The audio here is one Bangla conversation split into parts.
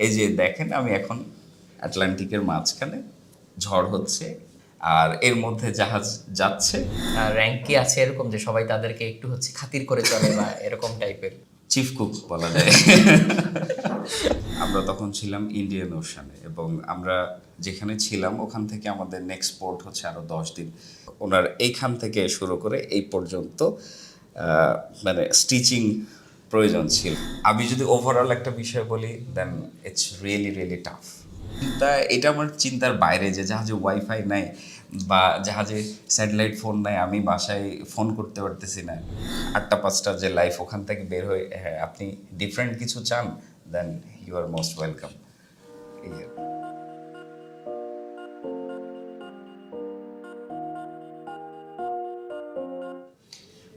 এই যে দেখেন আমি এখন আটলান্টিকের মাঝখানে, ঝড় হচ্ছে আর এর মধ্যে জাহাজ যাচ্ছে। র্যাঙ্ক কি আছে এরকম যে সবাই তাদেরকে একটু হচ্ছে খাতির করে চলে বা এরকম টাইপের? চিফ কুক বলা যায়। আমরা তখন ছিলাম ইন্ডিয়ান ওশানে এবং আমরা যেখানে ছিলাম ওখান থেকে আমাদের নেক্সট পোর্ট হচ্ছে আরো 10 দিন। ওনার এইখান থেকে শুরু করে এই পর্যন্ত মানে স্টিচিং প্রয়োজন ছিল। আমি যদি ওভারঅল একটা বিষয় বলি দেন ইটস রিয়েলি রিয়েলি টাফ। তা এটা আমার চিন্তার বাইরে যে জাহাজে ওয়াইফাই নাই বা জাহাজে স্যাটেলাইট ফোন নাই, আমি বাসায় ফোন করতে পারতেছি না। 8টা 5টার যে লাইফ ওখান থেকে বের হয়ে, হ্যাঁ আপনি ডিফারেন্ট কিছু চান then you are most welcome. এই আর কি।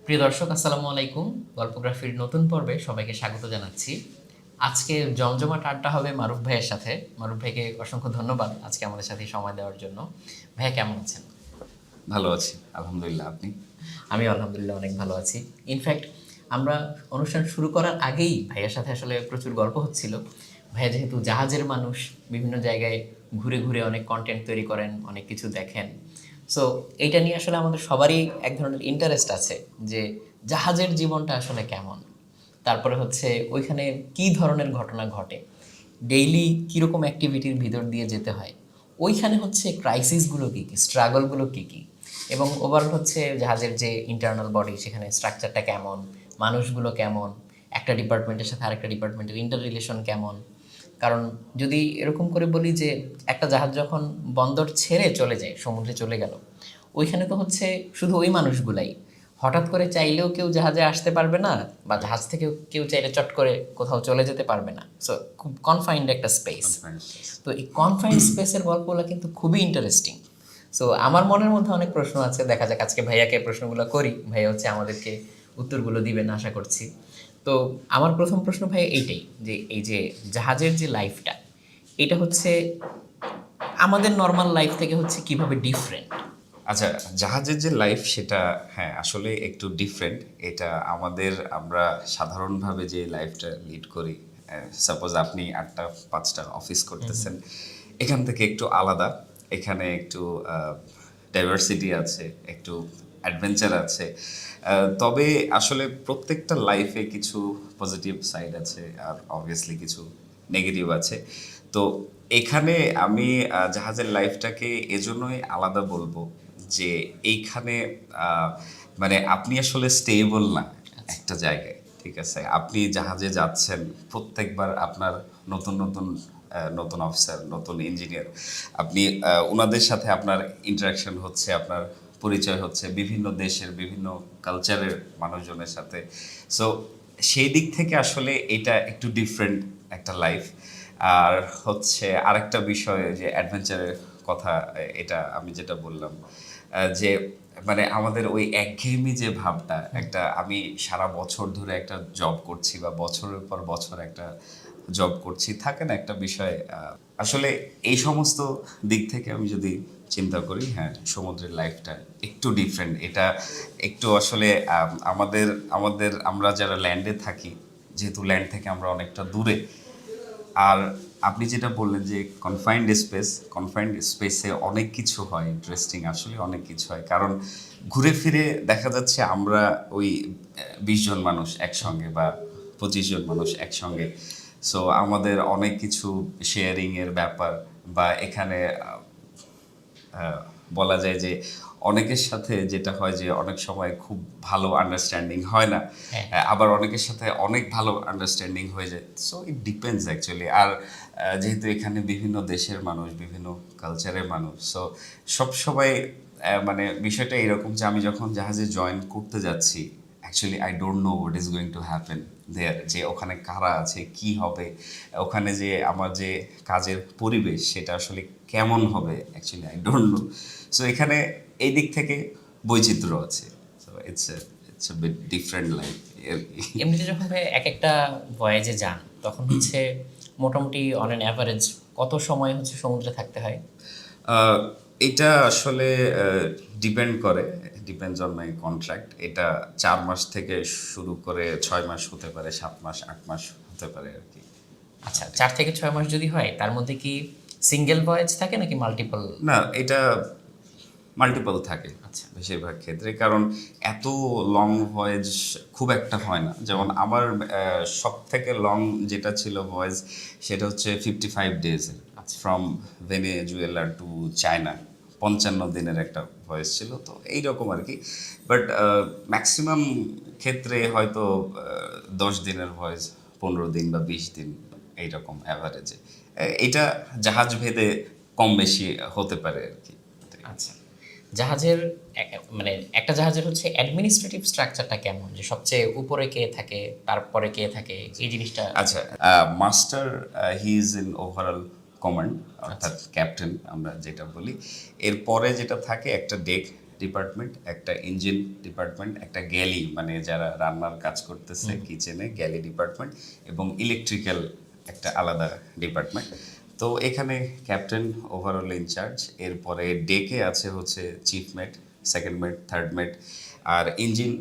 প্রিয় দর্শক, আসসালামু আলাইকুম। গল্পগ্রাফির নতুন পর্বে সবাইকে স্বাগত জানাচ্ছি। আজকে জমজমাট আড্ডা হবে মারুফ ভাইয়ের সাথে। মারুফ ভাইকে অসংখ্য ধন্যবাদ আজকে আমাদের সাথে সময় দেওয়ার জন্য। ভাইয়া কেমন আছেন? ভালো আছি আলহামদুলিল্লাহ, আপনি? আমি আলহামদুলিল্লাহ অনেক ভালো আছি। ইনফ্যাক্ট আমরা অনুষ্ঠান শুরু করার আগেই ভাইয়ার সাথে আসলে প্রচুর গল্প হচ্ছিল। ভাইয়া যেহেতু জাহাজের মানুষ, বিভিন্ন জায়গায় ঘুরে ঘুরে অনেক কন্টেন্ট তৈরি করেন, অনেক কিছু দেখেন। সো এইটা নিয়ে আসলে আমাদের সবারই এক ধরনের ইন্টারেস্ট আছে যে জাহাজের জীবনটা আসলে কেমন, তারপরে হচ্ছে ওইখানে কি ধরনের ঘটনা ঘটে, ডেইলি কীরকম অ্যাক্টিভিটির ভিতর দিয়ে যেতে হয়, ওইখানে হচ্ছে ক্রাইসিসগুলো কী কী, স্ট্রাগলগুলো কী কী, এবং ওভারঅল হচ্ছে জাহাজের যে ইন্টারনাল বডি সেখানে স্ট্রাকচারটা কেমন, মানুষগুলো কেমন, একটা ডিপার্টমেন্টের সাথে আরেকটা ডিপার্টমেন্টের ইন্টার রিলেশন কেমন। কারণ যদি এরকম করে বলি যে একটা জাহাজ যখন বন্দর ছেড়ে চলে যায়, সমুদ্রে চলে গেল, ওইখানে তো হচ্ছে শুধু ওই মানুষগুলাই, হঠাৎ করে চাইলেও কেউ জাহাজে আসতে পারবে না, বা জাহাজ থেকে কেউ চাইলে চট করে কোথাও চলে যেতে পারবে না। সো খুব কনফাইন্ড একটা স্পেস। তো এই কনফাইন্ড স্পেসের গল্পগুলো কিন্তু খুবই ইন্টারেস্টিং। সো আমার মনের মধ্যে অনেক প্রশ্ন আছে, দেখা যাক আজকে ভাইয়াকে প্রশ্নগুলো করি, ভাইয়া হচ্ছে আমাদেরকে উত্তরগুলো দিবেন আশা করছি। তো আমার প্রথম প্রশ্ন ভাই এইটাই, যে এই যে জাহাজের যে লাইফটা, এটা হচ্ছে আমাদের নর্মাল লাইফ থেকে হচ্ছে কিভাবে ডিফারেন্ট? আচ্ছা, জাহাজের যে লাইফ সেটা হ্যাঁ আসলে একটু ডিফারেন্ট। এটা আমাদের, আমরা সাধারণভাবে যে লাইফটা লিড করি, সাপোজ আপনি 8টা 5টা অফিস করতেছেন, এখান থেকে একটু আলাদা। এখানে একটু ডাইভার্সিটি আছে, একটু অ্যাডভেঞ্চার আছে। তবে আসলে প্রত্যেকটা লাইফে কিছু পজিটিভ সাইড আছে আর অবভিয়াসলি কিছু নেগেটিভ আছে। তো এখানে আমি জাহাজের লাইফটাকে এজন্যই আলাদা বলবো যে এইখানে আহ, মানে আপনি আসলে স্টেবল না একটা জায়গায়, ঠিক আছে? আপনি জাহাজে যাচ্ছেন, প্রত্যেকবার আপনার নতুন নতুন নতুন অফিসার, নতুন ইঞ্জিনিয়ার, আপনি ওনাদের সাথে আপনার ইন্টারাকশন হচ্ছে, আপনার পরিচয় হচ্ছে বিভিন্ন দেশের বিভিন্ন কালচারের মানুষজনের সাথে। সো সেই দিক থেকে আসলে এটা একটু ডিফারেন্ট একটা লাইফ। আর হচ্ছে আরেকটা বিষয় যে অ্যাডভেঞ্চারের কথা, এটা আমি যেটা বললাম যে মানে আমাদের ওই একঘেয়েমি যে ভাবটা, একটা আমি সারা বছর ধরে একটা জব করছি বা বছরের পর বছর একটা জব করছি, থাকে না একটা বিষয়। আসলে এই সমস্ত দিক থেকে আমি যদি চিন্তা করি, হ্যাঁ সমুদ্রের লাইফটা একটু ডিফারেন্ট। এটা একটু আসলে আমাদের আমাদের আমরা যারা ল্যান্ডে থাকি, যেহেতু ল্যান্ড থেকে আমরা অনেকটা দূরে। আর আপনি যেটা বললেন যে কনফাইন্ড স্পেসে অনেক কিছু হয় ইন্টারেস্টিং, আসলে অনেক কিছু হয়। কারণ ঘুরে ফিরে দেখা যাচ্ছে আমরা ওই 20 জন মানুষ একসঙ্গে বা 25 জন মানুষ একসঙ্গে। সো আমাদের অনেক কিছু শেয়ারিংয়ের ব্যাপার, বা এখানে আহ, বলা যায় যে অনেকের সাথে যেটা হয় যে অনেক সময় খুব ভালো আন্ডারস্ট্যান্ডিং হয় না। হ্যাঁ। আবার অনেকের সাথে অনেক ভালো আন্ডারস্ট্যান্ডিং হয়ে যায়। So it depends actually. আর যেহেতু এখানে বিভিন্ন দেশের মানুষ, বিভিন্ন কালচারের মানুষ, সো সব সময় মানে বিষয়টা এরকম যে আমি যখন জাহাজে জয়েন করতে যাচ্ছি, actually I don't know what is going to happen there, যে ওখানে কারা আছে, কি হবে, ওখানে যে আমার যে কাজের পরিবেশ সেটা আসলে কেমন হবে, actually I don't know. So এখানে এই দিক থেকে বৈচিত্র্য আছে। So it's a bit different life আর কি। এমনিতে যখন ভাই এক একটা ভয়েজে যান, তখন হচ্ছে মোটামুটি অন অ্যান অ্যাভারেজ কত সময় হচ্ছে সমুদ্রে থাকতে হয়? আহ, এটা আসলে ডিপেন্ড করে, ডিপেন্ডস অন মাই কন্ট্রাক্ট। এটা 4 মাস থেকে শুরু করে 6 মাস হতে পারে, 7 মাস 8 মাস হতে পারে আর কি। আচ্ছা, 4 থেকে 6 মাস যদি হয় তার মধ্যে কি সিঙ্গেল ভয়েজ থাকে নাকি মাল্টিপল? না, এটা মাল্টিপল থাকে আচ্ছা। বেশিরভাগ ক্ষেত্রে, কারণ এত লং ভয়েজ খুব একটা হয় না। যেমন আমার সব থেকে লং যেটা ছিল ভয়েজ, সেটা হচ্ছে 55 ডেজের, ফ্রম ভেনেজুয়েলা টু চায়না। 55 দিনের একটা ভয়েস ছিল, তো এইরকম আর কি। বাট ম্যাক্সিমাম ক্ষেত্রে হয়তো 10 দিনের ভয়েস, 15 দিন বা 20 দিন, এইরকম অ্যাভারেজে। এটা জাহাজ ভেদে কম বেশি হতে পারে আর কি। আচ্ছা, জাহাজের মানে একটা জাহাজের হচ্ছে অ্যাডমিনিস্ট্রেটিভ স্ট্রাকচারটা কেমন, যে সবচেয়ে উপরে কে থাকে, তারপরে কে থাকে, এই জিনিসটা? আচ্ছা, master he is in overall command, অর্থাৎ ক্যাপ্টেন আমরা যেটা বলি। এরপরে যেটা থাকে একটা ডেক ডিপার্টমেন্ট, একটা ইঞ্জিন ডিপার্টমেন্ট, একটা গ্যালি মানে যারা রান্নার কাজ করতেছে কিচেনে, গ্যালি ডিপার্টমেন্ট, এবং ইলেকট্রিক্যাল একটা আলাদা ডিপার্টমেন্ট। তো এখানে ক্যাপ্টেন ওভারঅল ইনচার্জ। এরপরে ডেকে আছে হচ্ছে chief mate, second mate, third mate. আর ইঞ্জিন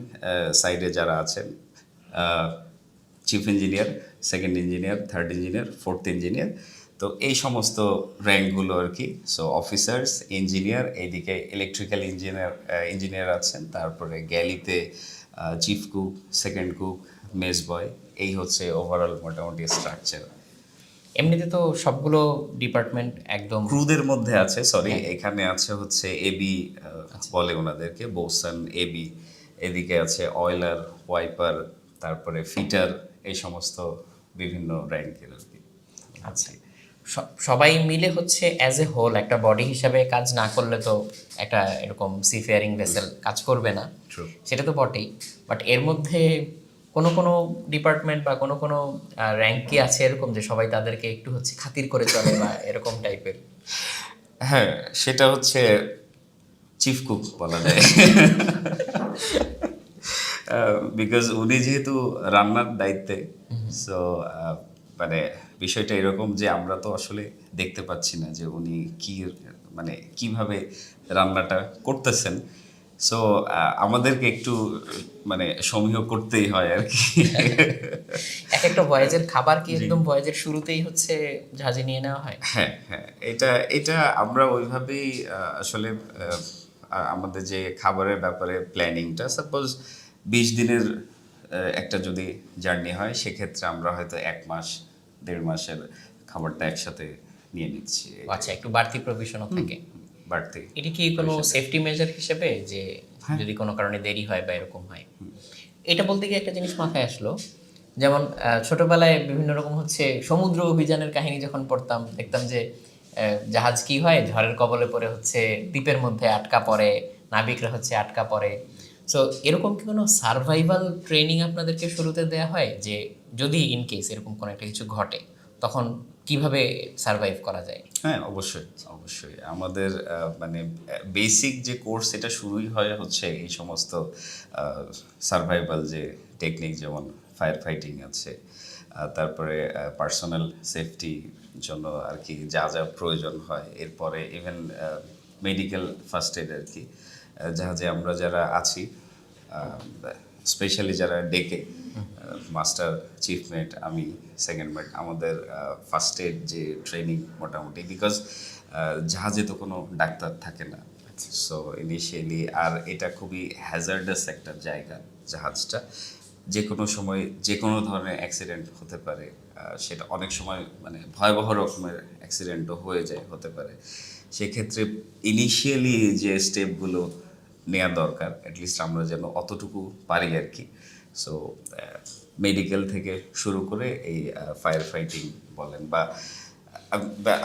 সাইডে যারা আছেন, chief engineer, second engineer, third engineer, fourth engineer. তো এই সমস্ত র্যাঙ্কগুলো আর কি। সো অফিসার্স, ইঞ্জিনিয়ার, এইদিকে ইলেকট্রিক্যাল ইঞ্জিনিয়ার আছেন, তারপরে গ্যালিতে chief cook, second cook, mess boy. এই হচ্ছে ওভারঅল মোটামুটি স্ট্রাকচার। এমনিতে তো সবগুলো ডিপার্টমেন্ট একদম ক্রুদের মধ্যে আছে, সরি, এখানে আছে হচ্ছে এবি বলে ওনাদেরকে, বোসান, এবি। এদিকে আছে অয়েলার, ওয়াইপার, তারপরে ফিটার, এই সমস্ত বিভিন্ন র্যাঙ্কের আর কি। আচ্ছা, সবাই মিলে হচ্ছে অ্যাজ এ হোল একটা বডি হিসাবে কাজ না করলে তো একটা এরকম সিফেয়ারিং ভেসেল কাজ করবে না। True. সেটা তো বটেই, বাট এর মধ্যে কোনো কোনো ডিপার্টমেন্ট বা কোনো কোনো র্যাঙ্ক কি আছে এরকম যে সবাই তাদেরকে একটু হচ্ছে খাতির করে চলে বা এরকম টাইপের? হ্যাঁ, সেটা হচ্ছে চিফ কুক বলা যায়। বিকজ উনি যেহেতু রান্নার দায়িত্বে, সো মানে বিষয়টা এরকম যে আমরা তো আসলে দেখতে পাচ্ছি না যে উনি কি মানে কিভাবে রান্নাটা করতেছেন। সো আমাদেরকে একটু মানে সমীহ করতেই হয় আর কি। এক একটা ভয়েজের খাবার কি একদম ভয়েজের শুরুতেই হচ্ছে জাহাজে নিয়ে নেওয়া হয়? হ্যাঁ, হ্যাঁ, এটা এটা আমরা ওইভাবেই আসলে আমাদের যে খাবারের ব্যাপারে প্ল্যানিংটা, সাপোজ 20 দিনের একটা যদি জার্নি হয়, সেক্ষেত্রে আমরা হয়তো 1 মাস, 1.5 মাসের খাবারটা একসাথে নিয়ে নিচ্ছি। ও আচ্ছা, একটু বাড়তি প্রভিশনও থাকে। বাড়তি। এটা কি কোনো সেফটি মেজার হিসেবে যে যদি কোনো কারণে দেরি হয় বা এরকম হয়? এটা বলতে গিয়ে একটা জিনিস মাথায় আসলো, যেমন ছোটবেলায় বিভিন্ন রকম হচ্ছে সমুদ্র অভিযানের কাহিনী যখন পড়তাম, দেখতাম যে জাহাজ কি হয়, ঝড়ের কবলে পড়ে হচ্ছে দ্বীপের মধ্যে আটকা পড়ে, নাবিকরা হচ্ছে আটকা পড়ে। সো এরকম কি কোনো সার্ভাইভাল ট্রেনিং আপনাদেরকে শুরুতে দেওয়া হয়, যে যদি ইন কেস এরকম কোনো একটা কিছু ঘটে তখন কিভাবে সার্ভাইভ করা যায়? হ্যাঁ, অবশ্যই, অবশ্যই। আমাদের মানে বেসিক যে কোর্স, এটা শুরুই হয় হচ্ছে এই সমস্ত সার্ভাইভাল যে টেকনিক, যেমন ফায়ার ফাইটিং আছে, তারপরে পার্সোনাল সেফটির জন্য আর কি যা যা প্রয়োজন হয়। এরপরে ইভেন মেডিকেল ফার্স্ট এড আর কি। জাহাজে আমরা যারা আছি, স্পেশালি যারা ডেকে, মাস্টার, চিফ মেট, আমি সেকেন্ড মেট, আমাদের ফার্স্ট এড যে ট্রেনিং মোটামুটি, বিকজ জাহাজে তো কোনো ডাক্তার থাকে না। সো ইনিশিয়ালি, আর এটা খুবই হ্যাজার্ডাস একটা জায়গা জাহাজটা। যে কোনো সময় যে কোনো ধরনের অ্যাক্সিডেন্ট হতে পারে। সেটা অনেক সময় মানে ভয়াবহ রকমের অ্যাক্সিডেন্টও হয়ে যায়, হতে পারে। সেক্ষেত্রে ইনিশিয়ালি যে স্টেপগুলো নেওয়া দরকার, অ্যাটলিস্ট আমরা যেন অতটুকু পারি আর কি। সো মেডিকেল থেকে শুরু করে এই ফায়ার ফাইটিং বলেন, বা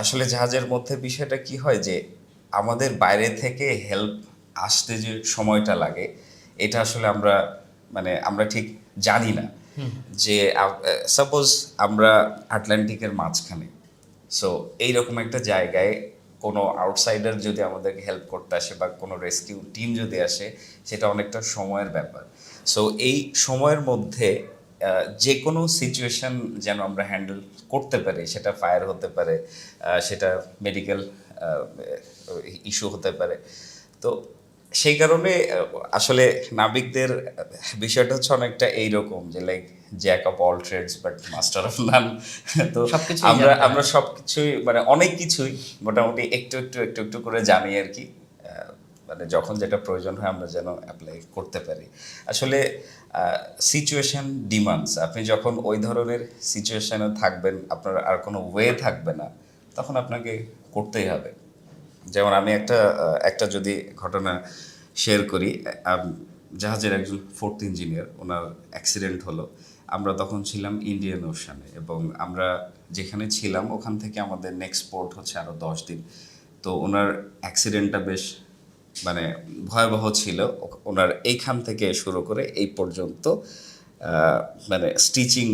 আসলে জাহাজের মধ্যে বিষয়টা কি হয় যে আমাদের বাইরে থেকে হেল্প আসতে যে সময়টা লাগে, এটা আসলে আমরা মানে আমরা ঠিক জানি না। যে সাপোজ আমরা আটলান্টিকের মাঝখানে, সো এইরকম একটা জায়গায় কোনো আউটসাইডার যদি আমাদেরকে হেল্প করতে আসে বা কোনো রেস্কিউ টিম যদি আসে, সেটা অনেকটা সময়ের ব্যাপার। সো এই সময়ের মধ্যে যে কোনো সিচুয়েশন যেন আমরা হ্যান্ডেল করতে পারি, সেটা ফায়ার হতে পারে, সেটা মেডিকেল ইস্যু হতে পারে। তো সেই কারণে আসলে নাবিকদের বিষয়টা হচ্ছে অনেকটা এইরকম যে like jack of all trades but master of none. তো সবকিছুই আমরা জানতে হয়। আমরা সবকিছুই মানে অনেক কিছুই মোটামুটি একটু করে জানি আর কি। মানে যখন যেটা প্রয়োজন হয় আমরা যেন অ্যাপ্লাই করতে পারি। আসলে সিচুয়েশন ডিমান্ডস, আপনি যখন ওই ধরনের সিচুয়েশনে থাকবেন, আপনার আর কোনো ওয়ে থাকবে না, তখন আপনাকে করতেই হবে। যেমন আমি একটা যদি ঘটনা শেয়ার করি। জাহাজের একজন ফোর্থ ইঞ্জিনিয়ার, ওনার অ্যাক্সিডেন্ট হলো। আমরা তখন ছিলাম ইন্ডিয়ান ওশানে, এবং আমরা যেখানে ছিলাম ওখান থেকে আমাদের নেক্সট পোর্ট হচ্ছে আরও 10 দিন। তো ওনার অ্যাক্সিডেন্টটা বেশ মানে ভয়াবহ ছিল। ওনার এইখান থেকে শুরু করে এই পর্যন্ত আহ, মানে স্টিচিং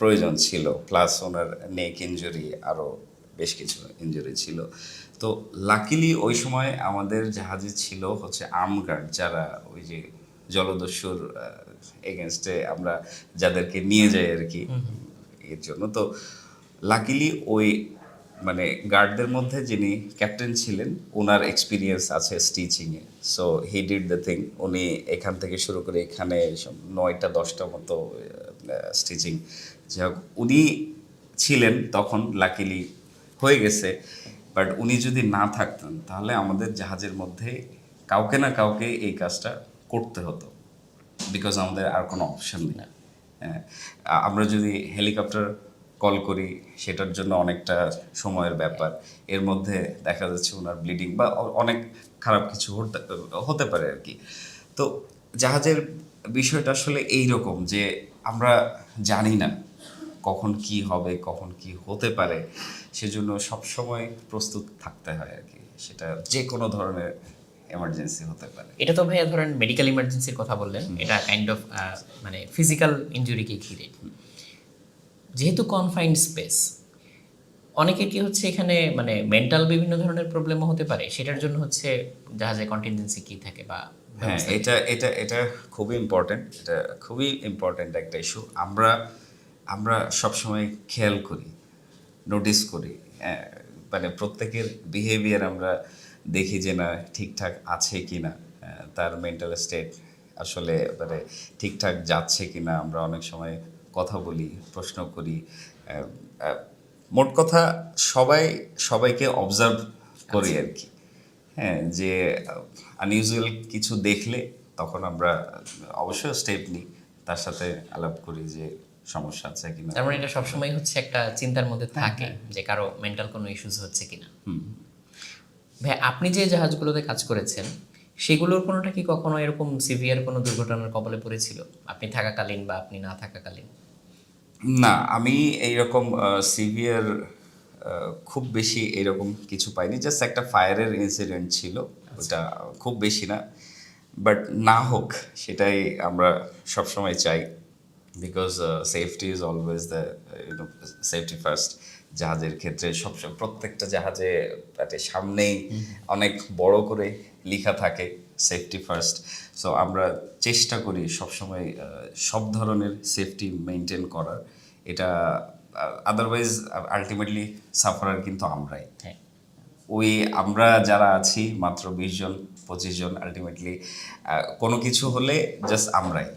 প্রয়োজন ছিল, প্লাস ওনার নেক ইনজুরি, আরও বেশ কিছু ইনজুরি ছিল। তো লাকিলি ওই সময় আমাদের জাহাজে ছিল হচ্ছে আর্ম গার্ড, যারা ওই যে জলদস্যুর এগেনস্টে আমরা যাদেরকে নিয়ে যাই আর কি এর জন্য। তো লাকিলি ওই মানে গার্ডদের মধ্যে যিনি ক্যাপ্টেন ছিলেন, ওনার এক্সপিরিয়েন্স আছে স্টিচিংয়ে। So he did the thing. উনি এখান থেকে শুরু করে এখানে সব 9টা 10টা মতো স্টিচিং, যাই হোক উনি ছিলেন তখন, লাকিলি হয়ে গেছে। বাট উনি যদি না থাকতেন তাহলে আমাদের জাহাজের মধ্যে কাউকে না কাউকে এই কাজটা করতে হতো, বিকজ আমাদের আর কোনো অপশন নেই। হ্যাঁ, আমরা যদি হেলিকপ্টার কল করি সেটার জন্য অনেকটা সময়ের ব্যাপার। এর মধ্যে দেখা যাচ্ছে ওনার ব্লিডিং বা অনেক খারাপ কিছু হতে পারে আর কি। তো জাহাজের বিষয়টা আসলে এই রকম যে আমরা জানি না কখন কি হবে, কখন কি হতে পারে। সেজন্য সবসময় প্রস্তুত থাকতে হয় আর কি। সেটা যে কোনো ধরনের এমার্জেন্সি হতে পারে। এটা তো ভাইয়া ধরেন মেডিকেল ইমার্জেন্সির কথা বললেন, এটা কাইন্ড অফ মানে ফিজিক্যাল ইনজুরিকে ঘিরে। যেহেতু কনফাইন্ড স্পেস, অনেকে কি হচ্ছে এখানে মানে মেন্টাল বিভিন্ন ধরনের প্রবলেমও হতে পারে, সেটার জন্য হচ্ছে জাহাজে কন্টিনজেন্সি কি থাকে বা হ্যাঁ, ব্যবস্থা কি? এটা খুবই ইম্পর্টেন্ট। এটা খুবই ইম্পর্টেন্ট একটা ইস্যু। আমরা আমরা সবসময় খেয়াল করি, নোটিস করি, মানে প্রত্যেকের বিহেভিয়ার আমরা দেখি যে না ঠিকঠাক আছে কি না, তার মেন্টাল স্টেট আসলে মানে ঠিকঠাক যাচ্ছে কি না। আমরা অনেক সময় কথা বলি, প্রশ্ন করি। আহ, আহ, মোট কথা সবাইকে অবজার্ভ করি আর কি। হ্যাঁ, যে আনইউজুয়াল কিছু দেখলে তখন আমরা অবশ্যই স্টেপ নিই, তার সাথে আলাপ করি যে সমস্যা আছে কিনা। তার মানে এটা সবসময় হচ্ছে একটা চিন্তার মধ্যে থাকে যে কারো মেন্টাল কোনো ইস্যুস হচ্ছে কিনা। ভাই, আপনি যে জাহাজগুলোতে কাজ করেছেন সেগুলোর কোনোটা কি কখনো এরকম সিভিয়ার কোনো দুর্ঘটনার কবলে পড়েছিল, আপনি থাকাকালীন বা আপনি না থাকাকালীন? না, আমি এইরকম সিভিয়ার খুব বেশি এরকম কিছু পাইনি। জাস্ট একটা ফায়ারের ইনসিডেন্ট ছিল, ওটা খুব বেশি না। বাট না হোক, সেটাই আমরা সবসময় চাই, because safety is always the safety first. জাহাজের ক্ষেত্রে সবসময় প্রত্যেকটা জাহাজে তাতে সামনেই অনেক বড় করে লেখা থাকে সেফটি ফার্স্ট। সো আমরা চেষ্টা করি সবসময় সব ধরনের সেফটি মেনটেন করার। এটা আদারওয়াইজ আলটিমেটলি সাফারার কিন্তু আমরাই। হ্যাঁ। ওই আমরা যারা আছি মাত্র 20 জন 25 জন, আলটিমেটলি কোনো কিছু হলে জাস্ট আমরাই।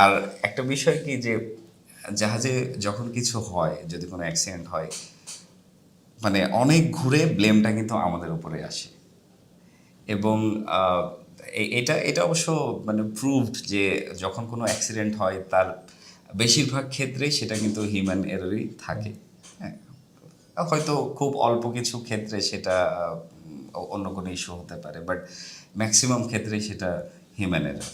আর একটা বিষয় কি যে জাহাজে যখন কিছু হয়, যদি কোনো অ্যাক্সিডেন্ট হয়, মানে অনেক ঘুরে ব্লেমটা কিন্তু আমাদের উপরে আসে। এবং এটা এটা অবশ্য মানে প্রুভড যে যখন কোনো অ্যাক্সিডেন্ট হয় তার বেশিরভাগ ক্ষেত্রেই সেটা কিন্তু হিউম্যান এররই থাকে। হ্যাঁ, হয়তো খুব অল্প কিছু ক্ষেত্রে সেটা অন্য কোনো ইস্যু হতে পারে, বাট ম্যাক্সিমাম ক্ষেত্রে সেটা হিউম্যান এরর।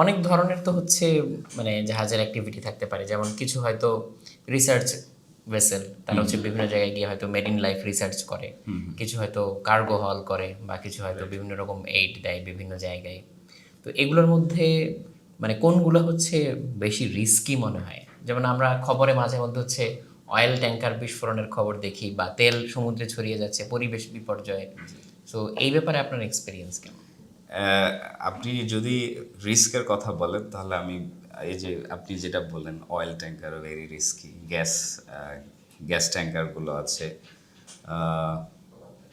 অনেক ধরনের তো হচ্ছে মানে জাহাজের অ্যাক্টিভিটি থাকতে পারে, যেমন কিছু হয়তো রিসার্চ ভেসেল, তারা হচ্ছে বিভিন্ন জায়গায় গিয়ে হয়তো মেরিন লাইফ রিসার্চ করে, কিছু হয়তো কার্গো হল করে, বা কিছু হয়তো বিভিন্ন রকম এইড দেয় বিভিন্ন জায়গায়। তো এগুলোর মধ্যে মানে কোনগুলো হচ্ছে বেশি রিস্কি মনে হয়? যেমন আমরা খবরে মাঝে মধ্যে হচ্ছে অয়েল ট্যাঙ্কার বিস্ফোরণের খবর দেখি, বা তেল সমুদ্রে ছড়িয়ে যাচ্ছে, পরিবেশ বিপর্যয়। তো এই ব্যাপারে আপনার এক্সপিরিয়েন্স কেমন? আপনি যদি রিস্কের কথা বলেন তাহলে আমি এই যে আপনি যেটা বললেন oil tanker very risky, gas ট্যাঙ্কারগুলো আছে,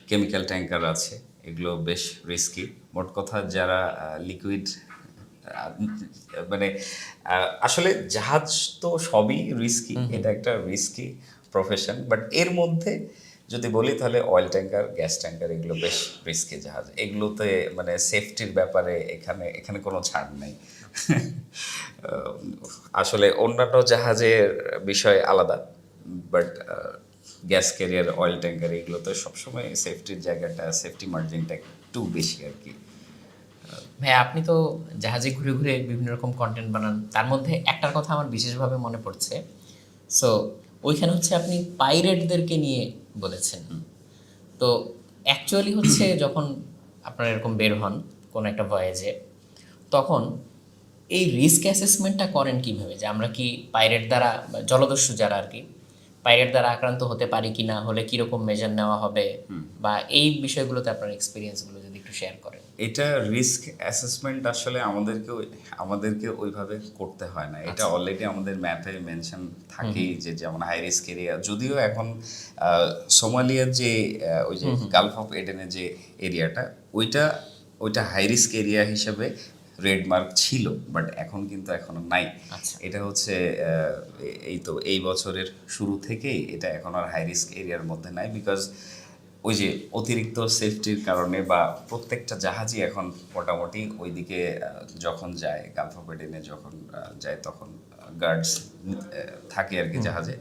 কেমিক্যাল ট্যাঙ্কার আছে, এগুলো বেশ রিস্কি। মোট কথা যারা লিকুইড মানে আসলে জাহাজ তো সবই রিস্কি, এটা একটা রিস্কি প্রফেশন, বাট এর মধ্যে যদি বলি তাহলে অয়েল ট্যাঙ্কার, গ্যাস ট্যাঙ্কার এগুলো বেশ রিস্কি জাহাজ। এগুলোতে মানে সেফটির ব্যাপারে এখানে এখানে কোনো ছাড় নেই। আসলে অন্যান্য জাহাজের বিষয় আলাদা, but gas career, oil tanker এগুলোতে সবসময় সেফটির জায়গাটা, সেফটি মার্জিনটা একটু বেশি আর কি। ভাই আপনি তো জাহাজে ঘুরে ঘুরে বিভিন্ন রকম কন্টেন্ট বানান, তার মধ্যে একটার কথা আমার বিশেষভাবে মনে পড়ছে। সো ওইখানে হচ্ছে আপনি পাইরেটদেরকে নিয়ে বলেছেন। তো অ্যাকচুয়ালি হচ্ছে যখন আপনারা এরকম বের হন কোনো একটা ভয়েজে, তখন এই রিস্ক অ্যাসেসমেন্টটা করেন কিভাবে, যে আমরা কি পাইরেট দ্বারা বা জলদস্যু যারা আর কি পাইরেট দ্বারা আক্রান্ত হতে পারি কি না, হলে কীরকম মেজার নেওয়া হবে, বা এই বিষয়গুলোতে আপনার এক্সপিরিয়েন্সগুলো যদি একটু শেয়ার করেন। এটা রিস্ক অ্যাসেসমেন্ট আসলে আমাদেরকে ওইভাবে করতে হয় না। এটা অলরেডি আমাদের ম্যাপে মেনশন থাকেই, যে যেমন হাই রিস্ক এরিয়া। যদিও এখন সোমালিয়ার যে ওই যে গালফ অফ এডেনের যে এরিয়াটা, ওইটা ওইটা হাই রিস্ক এরিয়া হিসেবে রেড মার্ক ছিল, বাট এখন কিন্তু এখনো নাই। আচ্ছা। এটা হচ্ছে এই তো এই বছরের শুরু থেকেই এটা এখন আর হাই রিস্ক এরিয়ার মধ্যে নাই, বিকজ ওই যে অতিরিক্ত সেফটির কারণে, বা প্রত্যেকটা জাহাজই এখন মোটামুটি ওইদিকে যখন যায়, গালফ অফ এডেনে যখন যায়, তখন গার্ডস থাকে আর কি জাহাজে।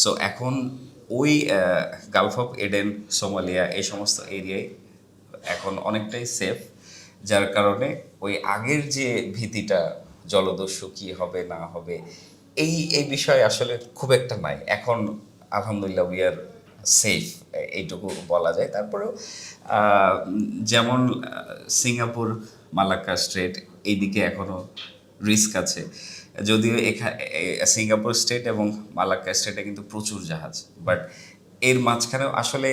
সো এখন ওই গালফ অফ এডেন, সোমালিয়া এই সমস্ত এরিয়ায় এখন অনেকটাই সেফ, যার কারণে ওই আগের যে ভীতিটা জলদস্যু কি হবে না হবে এই এই বিষয়ে আসলে খুব একটা নাই এখন। আলহামদুলিল্লাহ উই আর সেফ, এইটুকু বলা যায়। তারপরেও যেমন সিঙ্গাপুর, মালাক্কা স্ট্রেট এইদিকে এখনো রিস্ক আছে, যদিও সিঙ্গাপুর স্টেট এবং মালাক্কা স্টেটে কিন্তু প্রচুর জাহাজ, বাট এর মাঝখানেও আসলে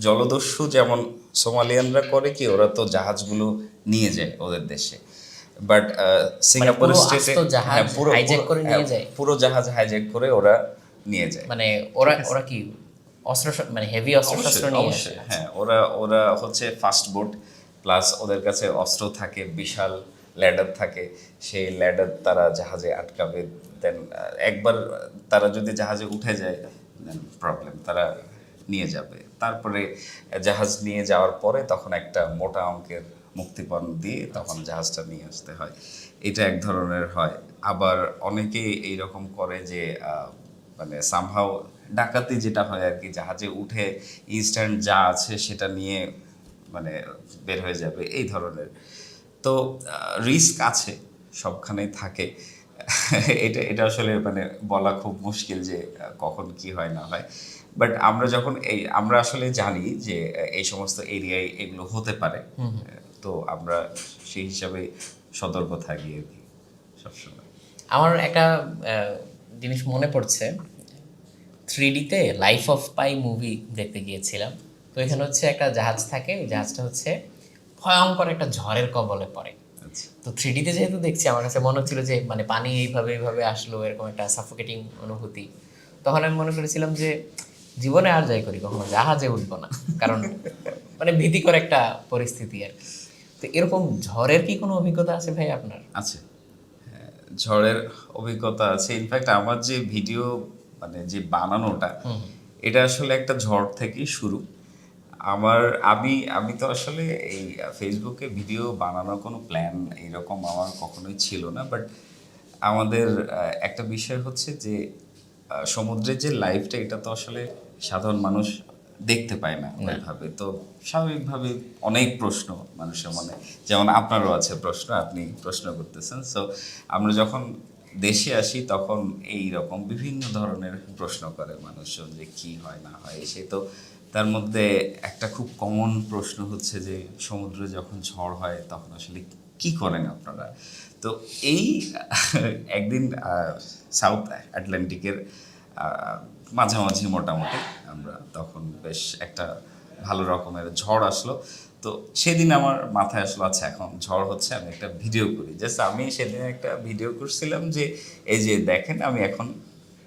জলদস্যু যেমন সোমালিয়ানরা করে কি, ওরা তো জাহাজগুলো নিয়ে যায় ওদের দেশে, বাট সিঙ্গাপুর পুরো স্টেটে আস্ত জাহাজ hijack করে নিয়ে যায়? পুরো জাহাজ হাইজ্যাক করে ওরা নিয়ে যায়। মানে ওরা ওরা কি অস্ত্র মানে হেভি অস্ত্র শস্ত্র নিয়ে আসে? অবশ্যই, হ্যাঁ। ওরা ওরা হচ্ছে ফাস্ট বোট, প্লাস ওদের কাছে অস্ত্র থাকে, বিশাল ল্যাডার থাকে। সেই ল্যাডার তারা জাহাজে আটকাবে, দেন একবার তারা যদি জাহাজে উঠে যায়, দেন প্রবলেম, তারা নিয়ে যাবে। তারপরে জাহাজ নিয়ে যাওয়ার পরে তখন একটা মোটা অঙ্কের মুক্তিপণ দিয়ে তখন জাহাজটা নিয়ে আসতে হয়। এটা এক ধরনের হয়। আবার অনেকেই এইরকম করে যে মানে সামহাও ডাকাতি যেটা হয় আর কি, জাহাজে উঠে ইনস্ট্যান্ট যা আছে সেটা নিয়ে মানে বের হয়ে যাবে, এই ধরনের। তো রিস্ক আছে, সবখানেই থাকে। এটা এটা আসলে মানে বলা খুব মুশকিল যে কখন কি হয় না হয়, বাট আমরা আসলে জানি যে এই সমস্ত এরিয়ায় এগুলো হতে পারে। তো আমরা সেই হিসাবে সতর্ক থাকি আর কি সবসময়। আমার একটা জিনিস মনে পড়ছে, 3Dতে লাইফ অফ পাই মুভি দেখতে গিয়েছিলাম। তো এখানে হচ্ছে একটা জাহাজ থাকে, ওই জাহাজটা হচ্ছে ভয়ঙ্কর একটা ঝড়ের কবলে পড়ে। আচ্ছা। তো 3Dতে যেহেতু দেখছি, আমার কাছে মনে হচ্ছিল যে মানে পানি এইভাবে এইভাবে আসলো, এরকম একটা সাফোকেটিং অনুভূতি। তখন আমি মনে করেছিলাম যে জীবনে আর যাই করি কখনো জাহাজে উঠবো না, কারণ মানে ভীতিকর একটা পরিস্থিতি আর কি। তো এরকম ঝড়ের কি কোনো অভিজ্ঞতা আছে ভাই আপনার? আছে, ঝড়ের অভিজ্ঞতা আছে। ইনফ্যাক্ট আমার যে ভিডিও মানে যে বানানোটা, এটা আসলে একটা ঝড় থেকেই শুরু। আমি আমি তো আসলে এই ফেসবুকে ভিডিও বানানোর কোনো প্ল্যান এরকম আমার কখনোই ছিল না, বাট আমাদের একটা বিষয় হচ্ছে যে সমুদ্রের যে লাইফটা, এটা তো আসলে সাধারণ মানুষ দেখতে পায় না ওইভাবে। তো স্বাভাবিকভাবে অনেক প্রশ্ন মানুষের মনে, যেমন আপনারও আছে প্রশ্ন, আপনি প্রশ্ন করতেছেন। সো আমরা যখন দেশে আসি তখন এই রকম বিভিন্ন ধরনের প্রশ্ন করে মানুষজন যে কি হয় না হয় সে। তো তার মধ্যে একটা খুব কমন প্রশ্ন হচ্ছে যে সমুদ্রে যখন ঝড় হয় তখন আসলে কি করেন আপনারা। তো এই একদিন সাউথ আটলান্টিকের মাঝামাঝি মোটামুটি আমরা তখন বেশ একটা ভালো রকমের ঝড় আসলো। তো সেদিন আমার মাথায় আসলো, আচ্ছা এখন ঝড় হচ্ছে, আমি একটা ভিডিও করি। জাস্ট আমি সেদিন একটা ভিডিও করছিলাম যে এই যে দেখেন আমি এখন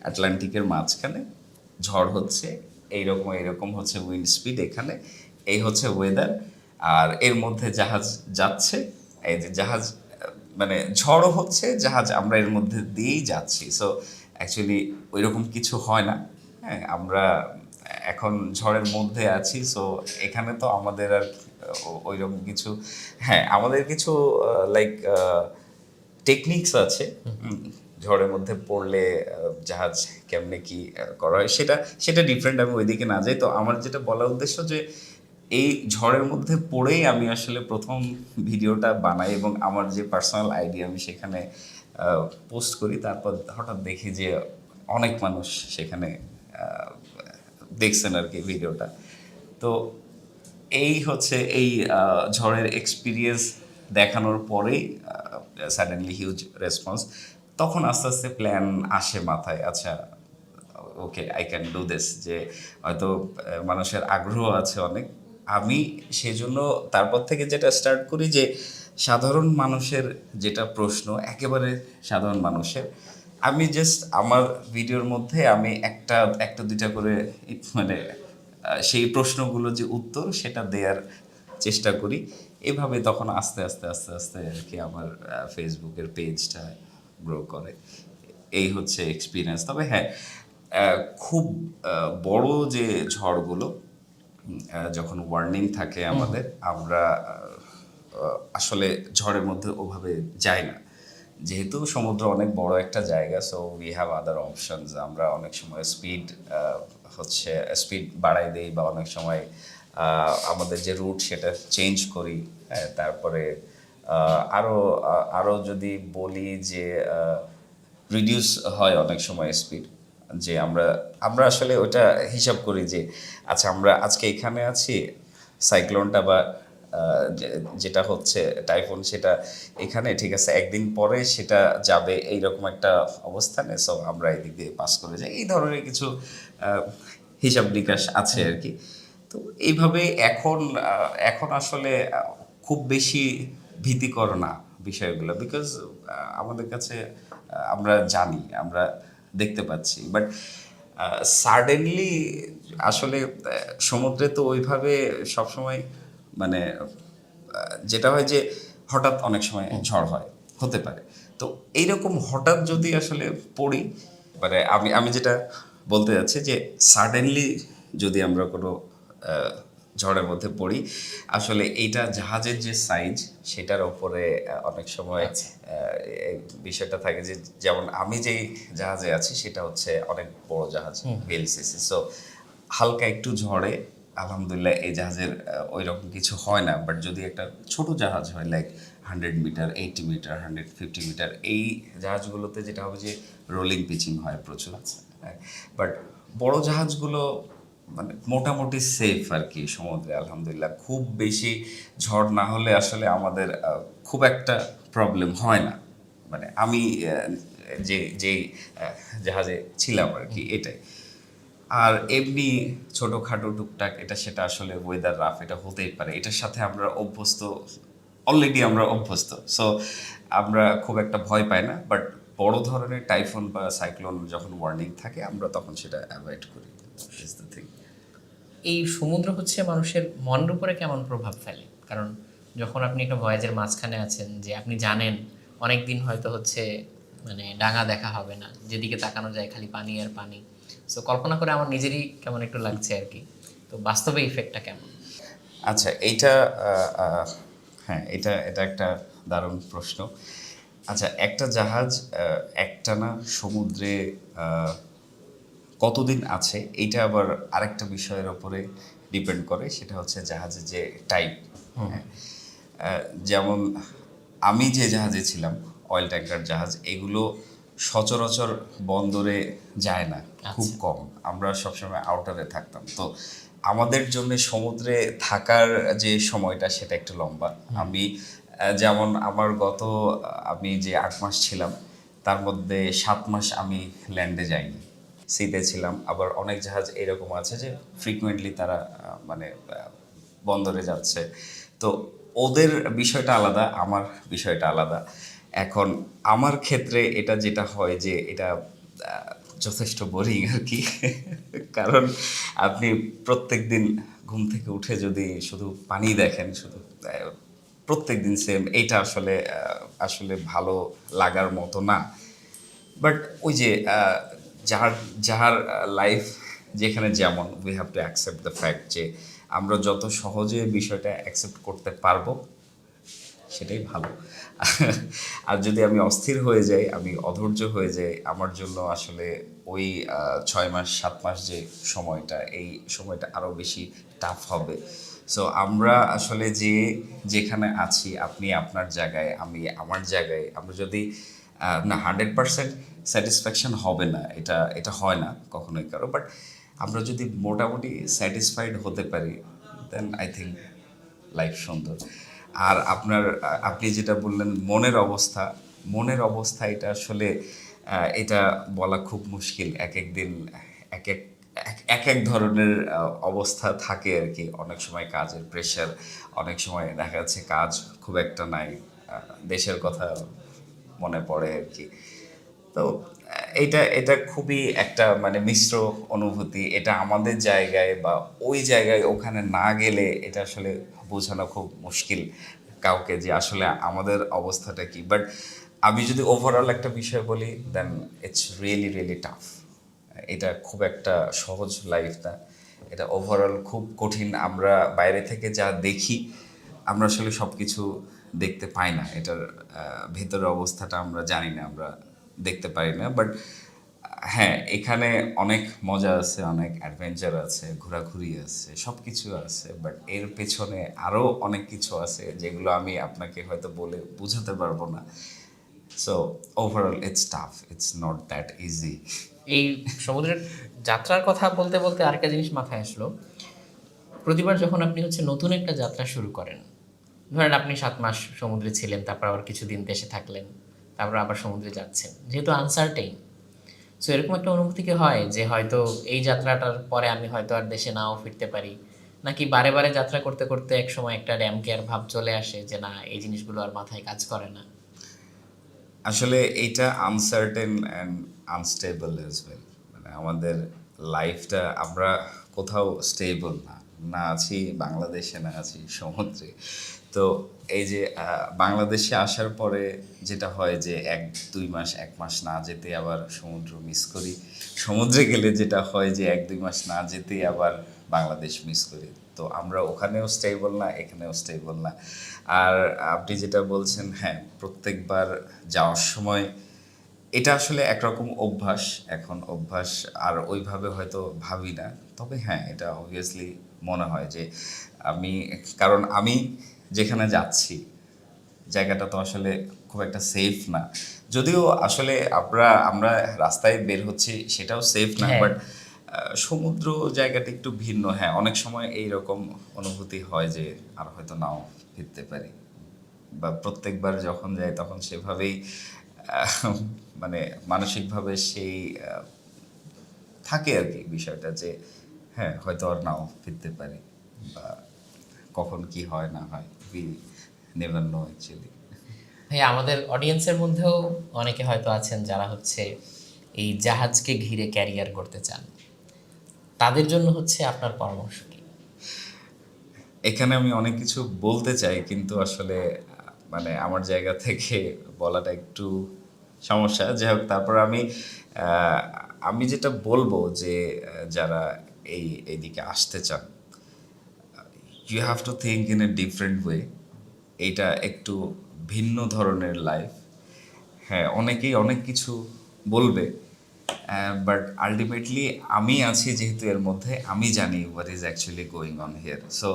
আটলান্টিকের মাঝখানে, ঝড় হচ্ছে, এইরকম এইরকম হচ্ছে উইন্ড স্পিড এখানে, এই হচ্ছে ওয়েদার। আর এর মধ্যে জাহাজ যাচ্ছে, এই যে জাহাজ মানে ঝড়ও হচ্ছে, জাহাজ আমরা এর মধ্যে দিয়েই যাচ্ছি। সো অ্যাকচুয়ালি ওইরকম কিছু হয় না। হ্যাঁ, আমরা এখন ঝড়ের মধ্যে আছি। সো এখানে তো আমাদের আর ওইরকম কিছু, হ্যাঁ আমাদের কিছু লাইক টেকনিক্স আছে। ঝড়ের মধ্যে পড়লে জাহাজ কেমনে কি করা হয়, সেটা সেটা ডিফারেন্ট, আমি ওইদিকে না যাই। তো আমার যেটা বলার উদ্দেশ্য যে এই ঝড়ের মধ্যে পড়েই আমি আসলে প্রথম ভিডিওটা বানাই এবং আমার যে পার্সোনাল আইডিয়া আমি সেখানে পোস্ট করি। তারপর হঠাৎ দেখি যে অনেক মানুষ সেখানে আহ, দেখছেন আর কি ভিডিওটা। তো এই হচ্ছে এই ঝড়ের এক্সপিরিয়েন্স দেখানোর পরেই সাডেনলি হিউজ রেসপন্স। তখন আস্তে আস্তে প্ল্যান আসে মাথায়, আচ্ছা okay I can do this, যে হয়তো মানুষের আগ্রহ আছে অনেক। আমি সেজন্য তারপর থেকে যেটা স্টার্ট করি যে সাধারণ মানুষের যেটা প্রশ্ন, একেবারে সাধারণ মানুষের, আমি জাস্ট আমার ভিডিওর মধ্যে আমি একটা একটা দুইটা করে মানে সেই প্রশ্নগুলো যে উত্তর সেটা দেওয়ার চেষ্টা করি। এভাবে তখন আস্তে আস্তে আস্তে আস্তে আর কি আমার ফেসবুকের পেজটা গ্রো করে। এই হচ্ছে এক্সপিরিয়েন্স। তবে হ্যাঁ, খুব বড় যে ঝড়গুলো যখন ওয়ার্নিং থাকে আমাদের, আমরা আসলে ঝড়ের মধ্যে ওভাবে যাই না, যেহেতু সমুদ্র অনেক বড় একটা জায়গা। So we have other options. আমরা অনেক সময় হচ্ছে স্পিড বাড়াই দেই, বা অনেক সময় আমাদের যে রুট সেটা চেঞ্জ করি। হ্যাঁ, তারপরে আরও আরও যদি বলি যে রিডিউস হয় অনেক সময় স্পিড, যে আমরা আমরা আসলে ওটা হিসাব করি যে আচ্ছা আমরা আজকে এখানে আছি, সাইক্লোনটা বা যেটা হচ্ছে টাইফুন সেটা এখানে, ঠিক আছে, একদিন পরে সেটা যাবে এইরকম একটা অবস্থানে। সো আমরা এদিক দিয়ে পাস করে যাই, এই ধরনের কিছু আহ, হিসাব নিকাশ আছে আর কি। তো এইভাবে এখন এখন আসলে খুব বেশি ভীতিকর না বিষয়গুলো, বিকজ আমাদের কাছে আমরা জানি, আমরা দেখতে পাচ্ছি। বাট সাডেনলি আসলে সমুদ্রে তো ওইভাবে সবসময় মানে যেটা হয় যে হঠাৎ অনেক সময় ঝড় হয়, হতে পারে। তো এইরকম হঠাৎ যদি আসলে পড়ি, মানে আমি আমি যেটা বলতে যাচ্ছি যে সাডেনলি যদি আমরা কোনো আহ, ঝড়ের মধ্যে পড়ি, আসলে এইটা জাহাজের যে সাইজ সেটার ওপরে অনেক সময় এই বিষয়টা থাকে যে, যেমন আমি যেই জাহাজে আছি সেটা হচ্ছে অনেক বড় জাহাজ, ভিএলসিসি। সো হালকা একটু ঝড়ে আলহামদুলিল্লাহ এই জাহাজের ওই রকম কিছু হয় না। বাট যদি একটা ছোট জাহাজ হয় লাইক 100 মিটার, 80 মিটার, 150 মিটার, এই জাহাজগুলোতে যেটা হবে যে রোলিং পিচিং হয় প্রচুর। বাট বড় জাহাজগুলো মানে মোটামুটি সেফ আর কি সমুদ্রে, আলহামদুলিল্লাহ। খুব বেশি ঝড় না হলে আসলে আমাদের খুব একটা প্রবলেম হয় না। মানে আমি যে যেই জাহাজে ছিলাম আর কি, এটাই। আর এমনি ছোটোখাটো টুকটাক এটা সেটা আসলে ওয়েদার রাফ, এটা হতেই পারে, এটার সাথে আমরা অভ্যস্ত, অলরেডি আমরা অভ্যস্ত। সো আমরা খুব একটা ভয় পাই না। বাট বড় ধরনের টাইফুন বা সাইক্লোন যখন ওয়ার্নিং থাকে, আমরা তখন সেটা অ্যাভয়েড করি, ইজ দ্য থিং। এই সমুদ্র হচ্ছে মানুষের মনের উপরে কেমন প্রভাব ফেলে? কারণ যখন আপনি একটা ভয়েজের মাঝখানে আছেন, যে আপনি জানেন অনেক দিন হয়তো হচ্ছে মানে ডাঙা দেখা হবে না, যেদিকে তাকানো যায় খালি পানি আর পানি। সো কল্পনা করে আমার নিজেরই কেমন একটু লাগছে আর কি। তো বাস্তবে ইফেক্টটা কেমন? আচ্ছা, এইটা হ্যাঁ, এটা এটা একটা দারুণ প্রশ্ন। আচ্ছা, একটা জাহাজ একটানা সমুদ্রে আহ, কতদিন আছে, এইটা আবার আরেকটা বিষয়ের ওপরে ডিপেন্ড করে, সেটা হচ্ছে জাহাজের যে টাইপ। যেমন আমি যে জাহাজে ছিলাম, অয়েল ট্যাঙ্কার জাহাজ, এগুলো সচরাচর বন্দরে যায় না, খুব কম। আমরা সবসময় আউটারে থাকতাম। তো আমাদের জন্য সমুদ্রে থাকার যে সময়টা সেটা একটু লম্বা। আমি যেমন আমার আমি যে 8 মাস ছিলাম, তার মধ্যে 7 মাস আমি ল্যান্ডে যাইনি, সিতে ছিলাম। আবার অনেক জাহাজ এরকম আছে যে ফ্রিকুয়েন্টলি তারা মানে বন্দরে যাচ্ছে। তো ওদের বিষয়টা আলাদা, আমার বিষয়টা আলাদা। এখন আমার ক্ষেত্রে এটা যেটা হয় যে এটা যথেষ্ট বোরিং আর কি। কারণ আপনি প্রত্যেক দিন ঘুম থেকে উঠে যদি শুধু পানি দেখেন, শুধু প্রত্যেক দিন সেম, এইটা আসলে আসলে ভালো লাগার মতো না। বাট ওই যে যার যার লাইফ যেখানে যেমন, we have to accept the fact যে আমরা যত সহজে বিষয়টা অ্যাকসেপ্ট করতে পারবো সেটাই ভালো। আর যদি আমি অস্থির হয়ে যাই, আমি অধৈর্য হয়ে যাই, আমার জন্য আসলে ওই 6 মাস 7 মাস যে সময়টা, এই সময়টা আরও বেশি টাফ হবে। সো আমরা আসলে যে যেখানে আছি, আপনি আপনার জায়গায়, আমি আমার জায়গায়, আমরা যদি না 100% স্যাটিসফ্যাকশন হবে না, এটা এটা হয় না কখনোই কারো, বাট আমরা যদি মোটামুটি স্যাটিসফাইড হতে পারি, দেন আই থিঙ্ক লাইফ সুন্দর। আর আপনার আপনি যেটা বললেন মনের অবস্থা, মনের অবস্থা এটা আসলে এটা বলা খুব মুশকিল। এক এক দিন এক এক এক এক ধরনের অবস্থা থাকে আর কি। অনেক সময় কাজের প্রেশার, অনেক সময় দেখা যাচ্ছে কাজ খুব একটা নাই, দেশের কথা মনে পড়ে আর কি। তো এটা এটা খুবই একটা মানে মিশ্র অনুভূতি। এটা আমাদের জায়গায় বা ওই জায়গায় ওখানে না গেলে এটা আসলে বোঝানো খুব মুশকিল কাউকে যে আসলে আমাদের অবস্থাটা কি। বাট আমি যদি ওভারঅল একটা বিষয় বলি, দেন ইটস রিয়েলি রিয়েলি টাফ। এটা খুব একটা সহজ লাইফ না, এটা ওভারঅল খুব কঠিন। আমরা বাইরে থেকে যা দেখি, আমরা আসলে সব কিছু দেখতে পাই না। এটার ভেতরের অবস্থাটা আমরা জানি না, আমরা দেখতে পারি না। বাট হ্যাঁ, এখানে অনেক মজা আছে, অনেক অ্যাডভেঞ্চার আছে, ঘোরাঘুরি আছে, সব কিছু আছে। বাট এর পেছনে আরও অনেক কিছু আছে যেগুলো আমি আপনাকে হয়তো বলে বোঝাতে পারবো না। So overall it's tough, it's not that easy. এই সমুদ্রের যাত্রার কথা বলতে বলতে আরেকটা জিনিস মাথায় আসলো। প্রতিবার যখন আপনি হচ্ছে নতুন একটা যাত্রা শুরু করেন, ধরেন আপনি 7 মাস সমুদ্রে ছিলেন, তারপর আবার কিছুদিন দেশে থাকলেন, তারপর আবার সমুদ্রে যাচ্ছেন, যেহেতু আনসার্টেইন, সো এরকম একটা অনুভূতি কি হয় যে হয়তো এই যাত্রাটার পরে আমি হয়তো আর দেশে নাও ফিরতে পারি, নাকি বারে বারে যাত্রা করতে করতে এক সময় একটা ড্যাম কেয়ার ভাব চলে আসে যে না, এই জিনিসগুলো আর মাথায় কাজ করে না? আসলে এইটা uncertain and unstable as well. মানে আমাদের লাইফটা আমরা কোথাও স্টেবল না, না আছি বাংলাদেশে, না আছি সমুদ্রে। তো এই যে বাংলাদেশে আসার পরে যেটা হয় যে 1-2 মাস 1 মাস না যেতে আবার সমুদ্র মিস করি, সমুদ্রে গেলে যেটা হয় যে 1-2 মাস না যেতেই আবার বাংলাদেশ মিস করি। তো আমরা ওখানেও স্টেবল না, এখানেও স্টেবল না। আর আপনি যেটা বলছেন, হ্যাঁ, প্রত্যেকবার যাওয়ার সময় এটা আসলে একরকম অভ্যাস। এখন অভ্যাস আর ওইভাবে হয়তো ভাবি না। তবে হ্যাঁ, এটা অবভিয়াসলি মনে হয় যে আমি, কারণ আমি যেখানে যাচ্ছি জায়গাটা তো আসলে খুব একটা সেফ না। যদিও আসলে আমরা আমরা রাস্তায় বের হচ্ছি সেটাও সেফ না, হ্যাঁ। বাট সমুদ্র জায়গাটা একটু ভিন্ন। হ্যাঁ, অনেক সময় এইরকম অনুভূতি হয় যে আর হয়তো নাও ফিরতে পারি, বা প্রত্যেকবার যখন যাই তখন সেভাবেই আহ, মানে মানসিকভাবে সেই থাকে আর কি বিষয়টা যে হ্যাঁ, হয়তো আর নাও ফিরতে পারি, বা কখন কি হয় না হয়, উই নেভার নো অ্যাকচুয়ালি। ভাই, আমাদের অডিয়েন্সের মধ্যেও অনেকে হয়তো আছেন যারা হচ্ছে এই জাহাজকে ঘিরে ক্যারিয়ার করতে চান, তাদের জন্য হচ্ছে আপনার পরামর্শ কি? এখানে আমি অনেক কিছু বলতে চাই, কিন্তু আসলে মানে আমার জায়গা থেকে বলাটা একটু সমস্যা। যাই হোক, তারপর আহ, আমি যেটা বলবো যে যারা এইদিকে আসতে চান, you have to think in a different way. এটা একটু ভিন্ন ধরনের লাইফ। হ্যাঁ, অনেকেই অনেক কিছু বলবে, বাট আলটিমেটলি আমি আছি যেহেতু এর মধ্যে, আমি জানি what is actually going on here. So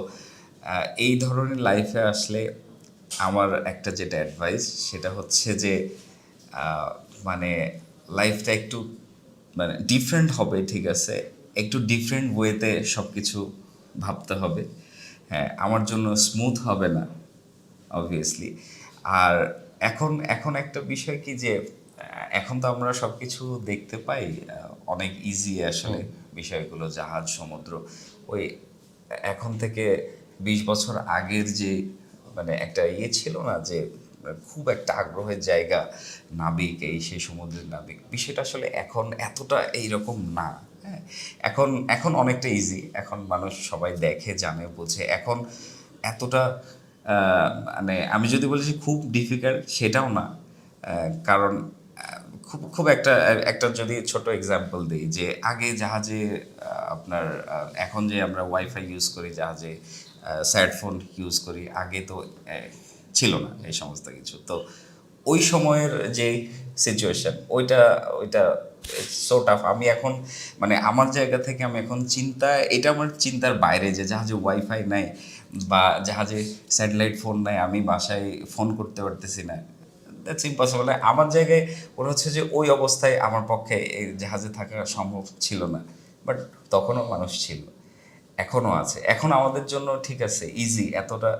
এই ধরনের লাইফে আসলে আমার একটা যেটা অ্যাডভাইস সেটা হচ্ছে যে আহ, মানে লাইফটা একটু মানে ডিফারেন্ট হবে, ঠিক আছে, একটু ডিফারেন্ট ওয়েতে সব কিছু ভাবতে হবে। হ্যাঁ, আমার জন্য স্মুথ হবে না অবভিয়াসলি। আর এখন এখন একটা বিষয় কি যে এখন তো আমরা সব কিছু দেখতে পাই, অনেক ইজি আসলে বিষয়গুলো, জাহাজ, সমুদ্র। ওই এখন থেকে 20 বছর আগের যে মানে একটা ইয়ে ছিল না যে খুব একটা আগ্রহের জায়গা, নাবিক, এই সেই সমুদ্রের নাবিক, বিষয়টা আসলে এখন এতটা এইরকম না। হ্যাঁ, এখন এখন অনেকটা ইজি, এখন মানুষ সবাই দেখে জানে বোঝে, এখন এতটা মানে আমি যদি বলি যে খুব ডিফিকাল্ট সেটাও না। কারণ খুব খুব একটা একটা যদি ছোট এক্সাম্পল দিই, যে আগে জাহাজে আপনার এখন যে আমরা ওয়াইফাই ইউজ করি জাহাজে, স্যাট ফোন ইউজ করি, আগে তো ছিল না এই সমস্ত কিছু। তো ওই সময়ের যে সিচুয়েশন, ওইটা ওইটা সো টাফ। আমি এখন মানে আমার জায়গা থেকে আমি এখন এটা আমার চিন্তার বাইরে যে জাহাজে ওয়াইফাই নাই বা জাহাজে স্যাটেলাইট ফোন নাই, আমি বাসায় ফোন করতে পারতেছি না। That's impossible. আমার জায়গায় মনে হচ্ছে যে ওই অবস্থায় আমার পক্ষে এই জাহাজে থাকা সম্ভব ছিল না, বাট তখনও মানুষ ছিল, এখনও আছে। এখন আমাদের জন্য ঠিক আছে, ইজি, এতটা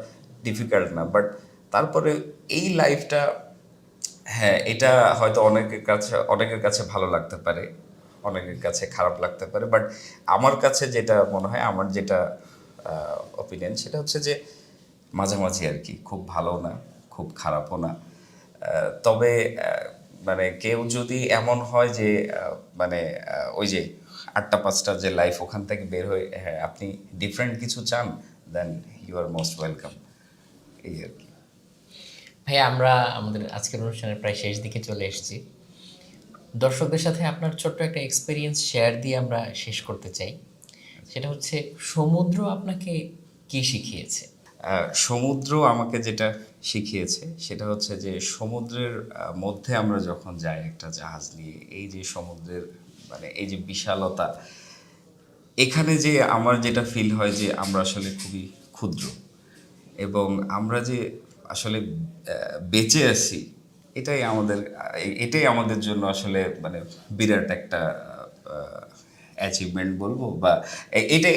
ডিফিকাল্ট না, বাট তারপরে এই লাইফটা, হ্যাঁ, এটা হয়তো অনেকের কাছে ভালো লাগতে পারে, অনেকের কাছে খারাপ লাগতে পারে, বাট আমার কাছে যেটা মনে হয়, আমার যেটা অপিনিয়ন, সেটা হচ্ছে যে মাঝামাঝি আর কি, খুব ভালো না খুব খারাপও না। তবে মানে কেউ যদি এমন হয় যে মানে ওই যে 8টা 5টা যে লাইফ, ওখান থেকে বের হয়ে হ্যাঁ আপনি ডিফারেন্ট কিছু চান, then you are most welcome, এই আর কি। ভাইয়া আমরা আমাদের আজকের অনুষ্ঠানের প্রায় শেষ দিকে চলে এসেছি। দর্শকদের সাথে আপনার ছোট্ট একটা এক্সপিরিয়েন্স শেয়ার দিয়ে আমরা শেষ করতে চাই। সেটা হচ্ছে সমুদ্র আপনাকে কি শিখিয়েছে? সমুদ্র আমাকে যেটা শিখিয়েছে সেটা হচ্ছে যে সমুদ্রের মধ্যে আমরা যখন যাই একটা জাহাজ নিয়ে, এই যে সমুদ্রের মানে এই যে বিশালতা, এখানে যে আমার যেটা ফিল হয় যে আমরা আসলে খুবই ক্ষুদ্র, এবং আমরা যে আসলে বেঁচে আছি, এটাই আমাদের জন্য আসলে মানে বিরাট একটা অ্যাচিভমেন্ট বলবো, বা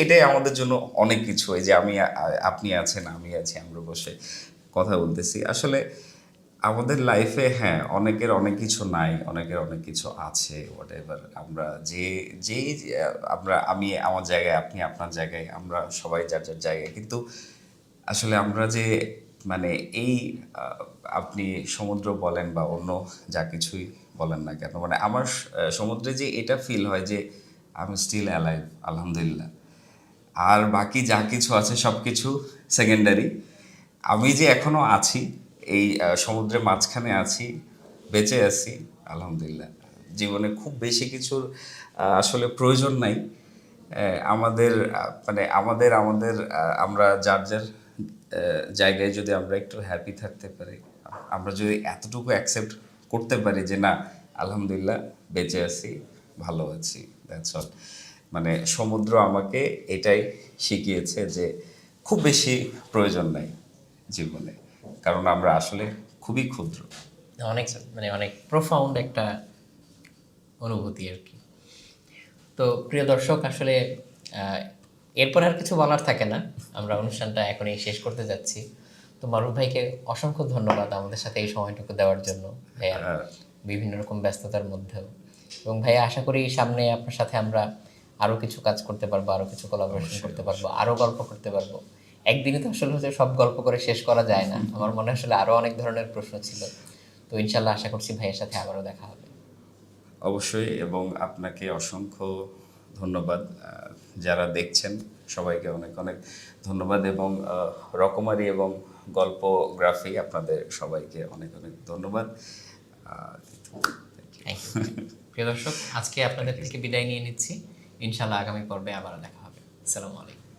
এটাই আমাদের জন্য অনেক কিছু। এই যে আপনি আছেন, আমি আছি, আমরা বসে কথা বলতেছি, আসলে আমাদের লাইফে হ্যাঁ অনেকের অনেক কিছু নাই, অনেকের অনেক কিছু আছে, হোয়াট এভার। আমরা যে যেই আমি আমার জায়গায়, আপনি আপনার জায়গায়, আমরা সবাই যার যার জায়গায়, কিন্তু আসলে আমরা যে মানে এই আপনি সমুদ্র বলেন বা অন্য যা কিছুই বলেন না কেন, মানে আমার সমুদ্রে যে এটা ফিল হয় যে আমি স্টিল অ্যালাইভ, আলহামদুলিল্লাহ। আর বাকি যা কিছু আছে সব কিছু সেকেন্ডারি। আমি যে এখনো আছি, এই সমুদ্রের মাঝখানে আছি, বেঁচে আছি, আলহামদুলিল্লাহ। জীবনে খুব বেশি কিছুর আসলে প্রয়োজন নাই। আমাদের মানে আমাদের আমরা যার যার জায়গায় যদি আমরা একটু হ্যাপি থাকতে পারি, আমরা যদি এতটুকু অ্যাকসেপ্ট করতে পারি যে না, আলহামদুলিল্লাহ বেঁচে আছি, ভালো আছি, দ্যাটস অল। মানে সমুদ্র আমাকে এটাই শিখিয়েছে যে খুব বেশি প্রয়োজন নাই জীবনে, কারণ আমরা আসলে খুবই ক্ষুদ্র। অনেক মানে অনেক প্রোফাউন্ড একটা অনুভূতি আর কি। তো প্রিয় দর্শক, আসলে এরপর আর কিছু বলার থাকে না, আমরা অনুষ্ঠানটা এখনই শেষ করতে যাচ্ছি। তো মারুফ ভাইকে অসংখ্য ধন্যবাদ আমাদের সাথে এই সময়টুকু দেওয়ার জন্য ভাইয়া, বিভিন্ন রকম ব্যস্ততার মধ্যেও। এবং ভাইয়া আশা করি সামনে আপনার সাথে আমরা আরও কিছু কাজ করতে পারবো, আরও কিছু কোলাবোরেশন করতে পারবো, আরও গল্প করতে পারবো। একদিনে তো আসলে হচ্ছে সব গল্প করে শেষ করা যায় না, আমার মনে হয় আসলে আরও অনেক ধরনের প্রশ্ন ছিল। তো ইনশাল্লাহ আশা করছি ভাইয়ের সাথে আবারও দেখা হবে। অবশ্যই, এবং আপনাকে অসংখ্য ধন্যবাদ। যারা দেখছেন সবাইকে অনেক অনেক ধন্যবাদ, এবং রকমারি এবং গল্পগ্রাফি আপনাদের সবাইকে অনেক অনেক ধন্যবাদ। Thank you. প্রিয় দর্শক, আজকে আপনাদের থেকে বিদায় নিয়ে নিচ্ছি। ইনশাল্লাহ আগামী পর্বে আবার দেখা হবে। আসসালামু আলাইকুম।